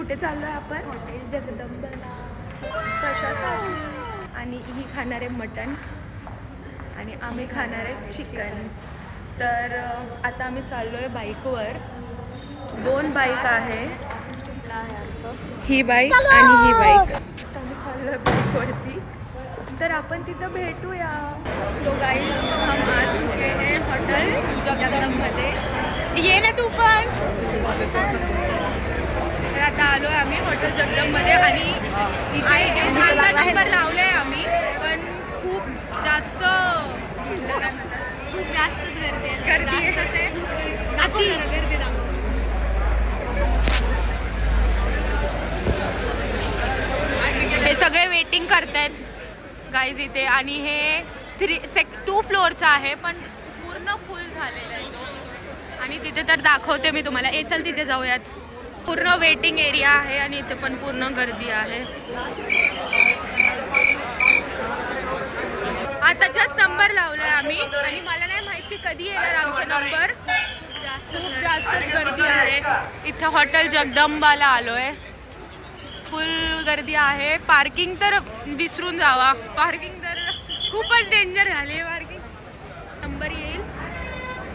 कुठे चाललो आहे आपण? हॉटेल जगदंबाला. कशासाठी? आणि ही खाणार आहे मटण आणि आम्ही खाणार आहे चिकन. तर आता आम्ही चाललो आहे बाईकवर. 2 बाईक आहे, ही बाईक आणि ही बाईक. आम्ही चाललो आहे बाईकवरती. तर आपण तिथं भेटूया. तो गाईज हम आ चुके हैं हॉटेल जगदंबमध्ये. ये ना तू पण. तर आता आलो आहे आम्ही हॉटेल जगदंबमध्ये आणि नंबर लावले आहे आम्ही, पण खूप जास्तच गर्दी आहे. हे सगळे वेटिंग करतायत गाईज इथे आणि हे 2 फ्लोअरचा आहे पण पूर्ण फुल झालेला आहे तो. आणि तिथे तर दाखवते मी तुम्हाला. चल तिथे जाऊयात. पूर्ण वेटिंग एरिया आहे आणि इथे पण पूर्ण गर्दी आहे. आता जस्ट नंबर लावलाय आम्ही आणि मला नाही माहिती कधी येणार आमचा नंबर. खूप जास्तच गर्दी आहे इथे. हॉटेल जगदंबाला आलोय. फुल गर्दी आहे. पार्किंग तर विसरून जावा. पार्किंग तर खूपच डेंजर झाली. पार्किंग नंबर येईल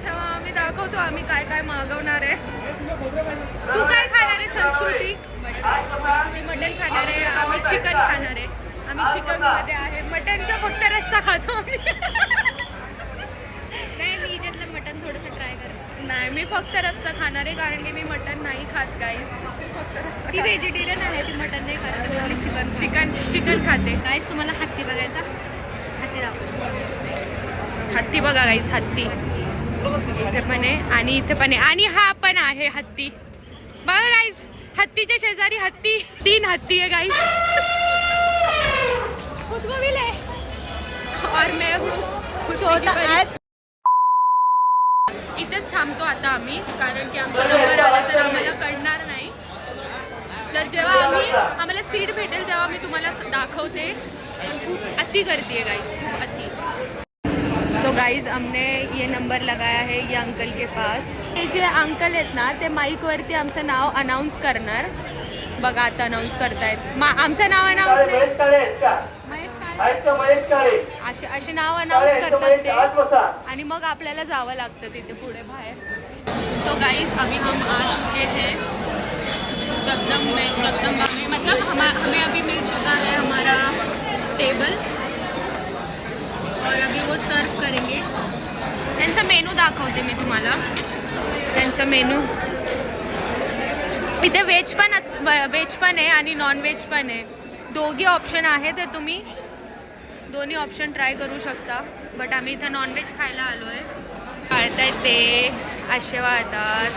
तेव्हा आम्ही दाखवतो आम्ही काय काय मागवणार आहे. तू काय खाणार आहे संस्कृती? मी मटण खाणार आहे. आम्ही चिकन खाणार आहे. आम्ही चिकनमध्ये आहे. मटणचा फक्त रस्सा खातो आम्ही. नाही, मी इथलं मटण थोडंसं ट्राय करते. नाही, मी फक्त रस्सा खाणार आहे कारण की मी मटण नाही खात गाईस. फक्त रस्सा. ती व्हेजिटेरियन आहे, ती मटण नाही खात. चिकन खाते. गाईस तुम्हाला हत्ती बघायचा? हत्ती दाखव. हत्ती बघा गाईस. हत्ती इथे पण आहे आणि इथे पण आहे आणि हा पण आहे हत्ती. बघा गाईस, हत्तीच्या शेजारी हत्ती. 3 हत्ती आहे गाईस. और मैं हूँ इथेच थांबतो आता आम्ही कारण की आमचा नंबर आला तर आम्हाला कळणार नाही. तर जेव्हा आम्हाला सीट भेटेल तेव्हा मी तुम्हाला दाखवते. खूप अति गर्दी आहे गाइस, खूप अति. तो गाइस हमने ये नंबर लगाया है ये अंकल के पास. हे जे अंकल आहेत ना ते माईकवरती आमचं नाव अनाऊन्स करणार. बघा आता अनाऊन्स करतायत. आमचं नाव अनाऊन्स असे नाव अनाऊन्स करतात ते आणि मग आपल्याला जावं लागतं तिथे पुढे बाहेर. तो गाइस अभी हम आ चुके हैं जगदम्बा में. मतलब हमें अभी मिल चुका है हमारा टेबल और अभी वो सर्व करेंगे. त्यांचा मेनू दाखवते मी तुम्हाला. त्यांचा मेनू इथे वेज पण आहे आणि नॉन व्हेज पण आहे. दोघी ऑप्शन आहे तर तुम्ही दोन्ही ऑप्शन ट्राय करू शकता. बट आम्ही इथं नॉनव्हेज खायला आलो आहे. वाळतायत ते असे वाळतात.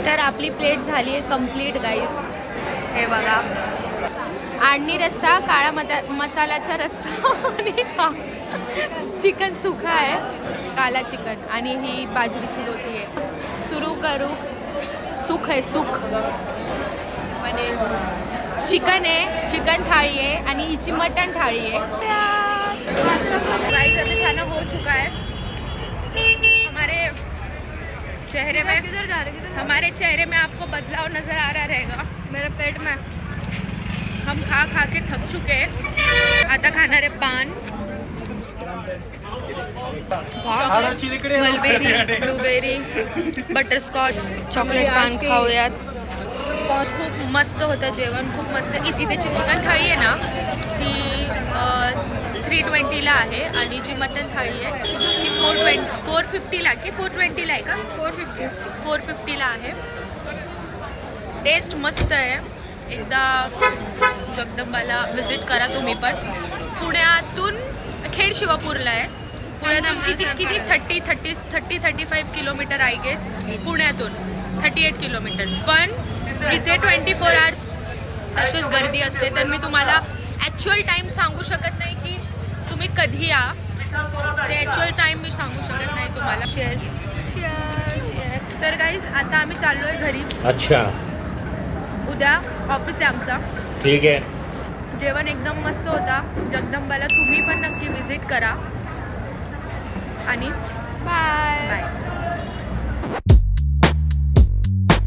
तर आपली प्लेट झाली आहे कंप्लीट गाईस. हे बघा, आडणी रस्सा, काळा मसाल्याचा रस्सा आणि चिकन सुका आहे, काला चिकन आणि ही बाजरीची रोटी आहे. सुरू करू. सुख आहे, सुख म्हणजे चिकन आहे, चिकन थाळी आहे आणि हिची मटन थाळी आहे. गाइस अभी खाना हो चुका है. हमारे चेहरे में आपको बदलाव नजर आ रहा रहेगा. मेरे पेट में हम खा के थक चुके हैं. आता खाणार आहे पान, मलबेरी, ब्लूबेरी, बटरस्कॉच, चॉकलेट पान खाऊयात. खूप मस्त होतं जेवण, खूप मस्त. इथेची चिकन थाळी आहे ना ती 320ला आहे आणि जी मटन थाळी आहे ती 450ला की 420ला आहे का? 450ला आहे. टेस्ट मस्त आहे. एकदा जगदंबाला विजिट करा तुम्ही पण. पुण्यातून खेड शिवापूरला आहे. पुण्यातून किती 35 किलोमीटर आय गेस. पुण्यातून 38 किलोमीटर्स. पण इथे 24 आवर्स अशीच गर्दी असते. तर मी तुम्हाला ॲक्च्युअल टाईम सांगू शकत नाही की तुम्ही कधी या. ते ॲक्च्युअल टाईम मी सांगू शकत नाही तुम्हाला. चीअर्स. तर गाईज आता आम्ही चाललो आहे घरी. अच्छा, उद्या ऑफिस आहे आमचा. ठीक आहे. जेवण एकदम मस्त होता जगदंबाला. तुम्ही पण नक्की विजिट करा आणि बाय.